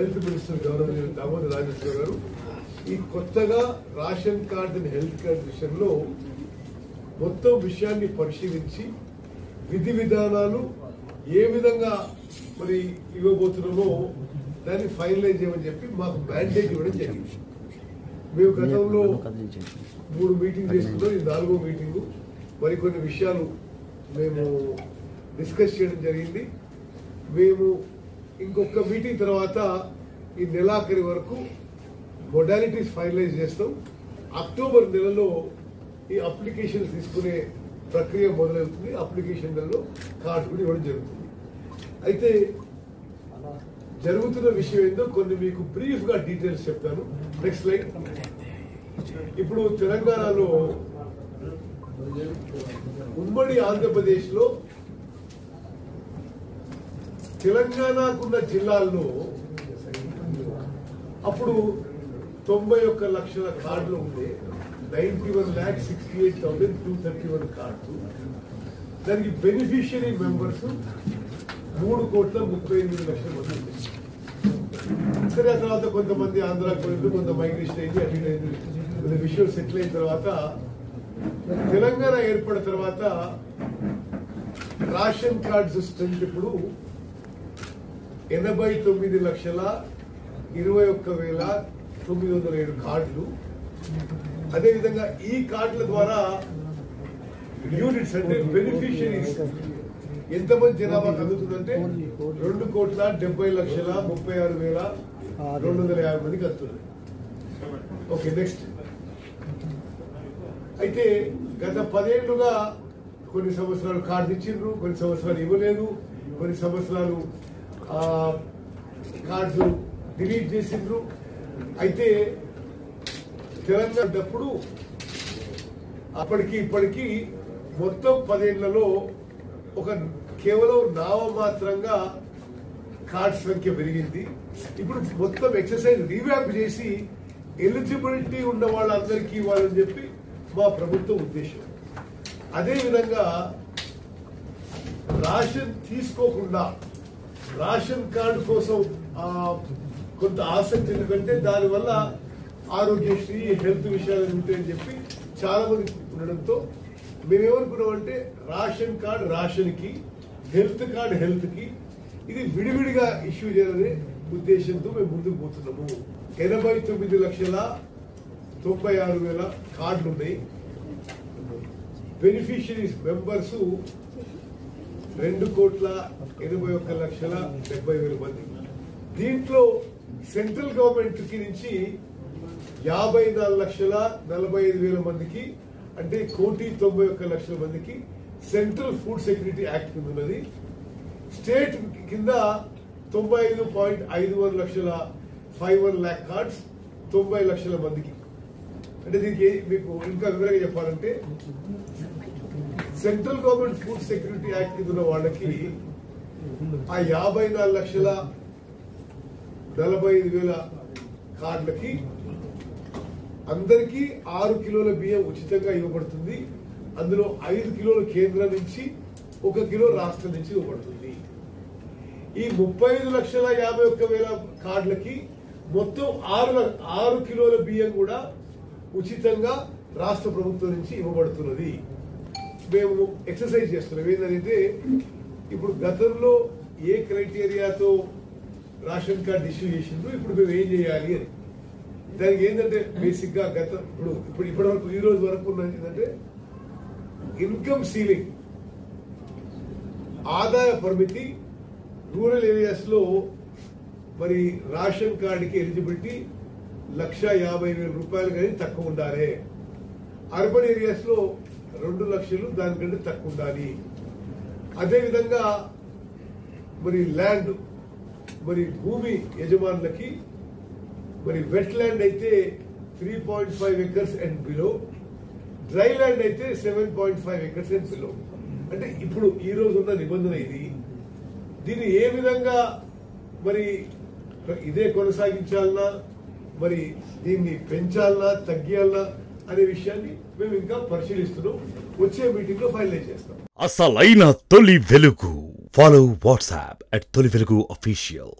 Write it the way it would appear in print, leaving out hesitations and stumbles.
Health minister గౌరవనీయులు దామోదర్ రాజేశ్వర గారు ఈ కొత్తగా ration card and health card విషయంలో మొత్తం విషయాన్ని పరిశీలించి విధి విధానాలు ఏ విధంగా మరి ఇవ్వబోతున్నామో దాన్ని ఫైనలైజ్ చేయమని చెప్పి మాకు మ్యాండేట్ ఇవ్వడం జరిగింది. మేము గతంలో 3 మీటింగ్ చేసుకున్నాం, ఇది 4వ మీటింగు. మరికొన్ని విషయాలు మేము డిస్కస్ చేయడం జరిగింది. మేము ఇంకొక మీటింగ్ తర్వాత ఈ నెలాఖరి వరకు మొడాలిటీస్ ఫైనలైజ్ చేస్తాం. అక్టోబర్ నెలలో ఈ అప్లికేషన్స్ తీసుకునే ప్రక్రియ మొదలవుతుంది. అప్లికేషన్లలో కార్డు కూడా ఇవ్వడం జరుగుతుంది. అయితే జరుగుతున్న విషయం ఏందో కొన్ని మీకు బ్రీఫ్ గా డీటెయిల్స్ చెప్తాను. Next slide. ఇప్పుడు తెలంగాణలో ఉమ్మడి ఆంధ్రప్రదేశ్ లో తెలంగాణకున్న జిల్లాల్లో అప్పుడు 91 లక్షల కార్డులు ఉండే 91,68,231 కార్డు. దానికి బెనిఫిషియరీ మెంబర్స్ 3,38,00,000 మంది ఉంది. సరే, ఆ తర్వాత కొంతమంది ఆంధ్రాకి పోయింది, కొంత మైగ్రేషన్ అయింది, అటు కొన్ని విషయం సెటిల్ అయిన తర్వాత తెలంగాణ ఏర్పడిన తర్వాత రేషన్ కార్డ్స్ స్ట్రెంత్ ఇప్పుడు 89,21,907 కార్డులు. అదేవిధంగా ఈ కార్డుల ద్వారా యూనిట్స్ అంటే బెనిఫిషియరీస్ ఎంతమంది జనాభాకు అందుతుందంటే 2,70,36,250 మందికి అందుతుంది. Okay, next. అయితే గత 10 ఏళ్లుగా కొన్ని సంవత్సరాలు కార్డు ఇచ్చిండ్రు, కొన్ని సంవత్సరాలు ఇవ్వలేదు, కొన్ని సంవత్సరాలు కార్డు డిలీట్ చేసిండ్రు. అయితే తెలంగాణ అప్పటికి ఇప్పటికీ మొత్తం 10 ఏళ్లలో ఒక కేవలం నామమాత్రంగా కార్డ్ సంఖ్య పెరిగింది. ఇప్పుడు మొత్తం ఎక్సర్సైజ్ రీవ్యాప్ చేసి ఎలిజిబిలిటీ ఉన్న వాళ్ళందరికీ ఇవ్వాలని చెప్పి మా ప్రభుత్వ ఉద్దేశం. అదేవిధంగా రేషన్ తీసుకోకుండా రేషన్ కార్డు కోసం కొంత ఆసక్తి, ఎందుకంటే దానివల్ల ఆరోగ్యశ్రీ హెల్త్ విషయాలు ఉంటాయని చెప్పి చాలా మంది ఉండడంతో మేమేమనుకున్నామంటే రేషన్ కార్డు రేషన్కి, హెల్త్ కార్డు హెల్త్కి, ఇది విడివిడిగా ఇష్యూ చేయాలనే ఉద్దేశంతో మేము ముందుకు పోతున్నాము. 89,96,000 కార్డులు ఉన్నాయి. బెనిఫిషియరీస్ మెంబర్స్ 2,81,70,000 మంది. దీంట్లో సెంట్రల్ గవర్నమెంట్ నుంచి 54,45,000 మందికి, అంటే 1,91,00,000 మందికి సెంట్రల్ ఫుడ్ సెక్యూరిటీ యాక్ట్ కింద ఉన్నది. స్టేట్ కింద 95,51,51 lakh కార్డ్స్ 90 లక్షల మందికి. అంటే దీనికి మీకు ఇంకా వివరంగా చెప్పాలంటే central government food security act కింద ఉన్న వాళ్ళకి ఆ 54,45,000 కార్డులకి అందరికీ 6 కిలోల బియ్యం ఉచితంగా ఇవ్వబడుతుంది. అందులో 5 కిలోల కేంద్రం నుంచి 1 కిలో రాష్ట్రం నుంచి ఇవ్వబడుతుంది. ఈ 35,51,000 కార్డులకి మొత్తం 6 కిలోల బియ్యం కూడా ఉచితంగా రాష్ట్ర ప్రభుత్వం నుంచి ఇవ్వబడుతున్నది. మేము ఎక్సర్సైజ్ చేస్తున్నాం. ఏంటంటే ఇప్పుడు గతంలో ఏ క్రైటీరియాతో రేషన్ కార్డు ఇష్యూ చేసిండ్రు, ఇప్పుడు మేము ఏం చేయాలి అని. దానికి ఏంటంటే బేసిక్ గా ఇప్పటి వరకు ఈ రోజు వరకు ఉన్నది ఏంటంటే ఇన్కమ్ సీలింగ్, ఆదాయ పరిమితి. రూరల్ ఏరియాస్ లో మరి రేషన్ కార్డుకి ఎలిజిబిలిటీ 1,50,000 రూపాయలు కానీ తక్కువ ఉండాలి. అర్బన్ ఏరియాస్ లో 2 లక్షలు దానికంటే తక్కువ ఉండాలి. అదేవిధంగా మరి ల్యాండ్, మరి భూమి యజమానులకి మరి వెట్ ల్యాండ్ అయితే 3.5 acres and below, dry land అయితే 7.5 acres అండ్ బిలో. అంటే ఇప్పుడు ఈ రోజు ఉన్న నిబంధన ఇది. దీన్ని ఏ విధంగా మరి ఇదే కొనసాగించాలన్నా, మరి దీన్ని పెంచాలన్నా తగ్గియాలన్నా అనే విషయాన్ని మేము ఇంకా పరిశీలిస్తున్నాం. వచ్చే మీటింగ్ లో ఫైనలైజ్ చేస్తాం. అసలైన తొలి వెలుగు. ఫాలో వాట్సాప్ @తొలి వెలుగు official.